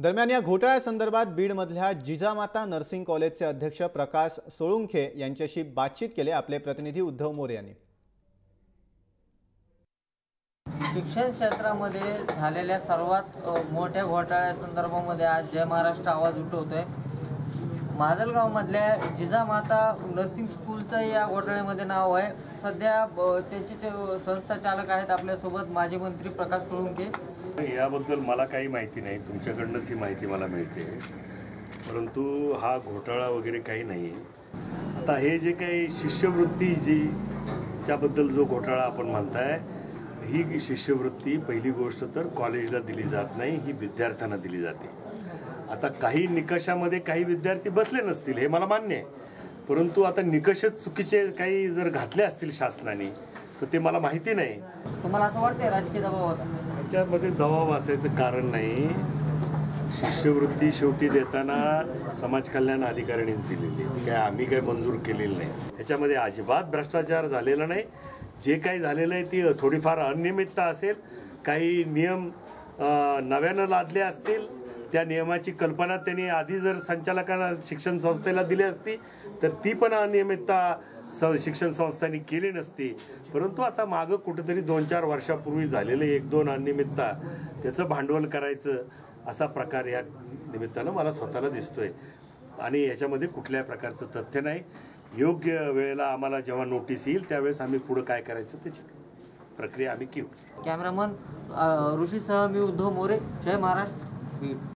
दरम्यान या घोटाळ्यासंदर्भात बीडमधल्या जिजामाता नर्सिंग कॉलेजचे अध्यक्ष प्रकाश सोळुंखे यांच्याशी बातचीत केली आपले प्रतिनिधी उद्धव मोरे यांनी। शिक्षण क्षेत्रामध्ये झालेल्या सर्वात मोठ्या घोटाळ्यासंदर्भामध्ये आज जय महाराष्ट्र आवाज उठवतोय। माजलगावमधल्या जिजामाता नर्सिंग स्कूलचं या घोटाळ्यामध्ये नाव आहे। सध्या त्याचे संस्था चालक आहेत आपल्यासोबत माजी मंत्री प्रकाश सोळुंखे। याबद्दल मला काही माहिती नाही, तुमच्याकडूनच ही माहिती मला मिळते, परंतु हा घोटाळा वगैरे काही नाही। आता हे जे काही शिष्यवृत्ती ज्याबद्दल जो घोटाळा आपण म्हणताय, ही शिष्यवृत्ती पहिली गोष्ट तर कॉलेजला दिली जात नाही, ही विद्यार्थ्यांना दिली जाते। आता काही निकषामध्ये काही विद्यार्थी बसले नसतील हे मला मान्य आहे, परंतु आता निकषच चुकीचे काही जर घातले असतील शासनाने तर ते मला माहिती नाही। तुम्हाला असं वाटतंय राजकीय दबाव होता? याच्यामध्ये दबाव असायचं कारण नाही। शिष्यवृत्ती शेवटी देताना समाज कल्याण अधिकाऱ्यांनीच दिलेली, ती काय आम्ही काय मंजूर केलेली नाही। याच्यामध्ये अजिबात भ्रष्टाचार झालेला नाही। जे काही झालेलं आहे ती थोडीफार अनियमितता असेल, काही नियम नव्यानं लादले असतील, त्या नियमाची कल्पना त्यांनी आधी जर संचालकांना शिक्षण संस्थेला दिली असती तर ती पण अनियमितता शिक्षण संस्थांनी केली नसती। परंतु आता मागं कुठेतरी 2-4 वर्षापूर्वी झालेले 1-2 अनियमितता त्याचं भांडवल करायचं असा प्रकार या निमित्तानं मला स्वतःला दिसतोय आणि याच्यामध्ये कुठल्याही प्रकारचं तथ्य नाही। योग्य वेळेला आम्हाला जेव्हा नोटीस येईल त्यावेळेस आम्ही पुढे काय करायचं त्याची प्रक्रिया आम्ही घेऊ। कॅमेरामन ऋषीसह मी उद्धव मोरे, जय महाराष्ट्र, बीड।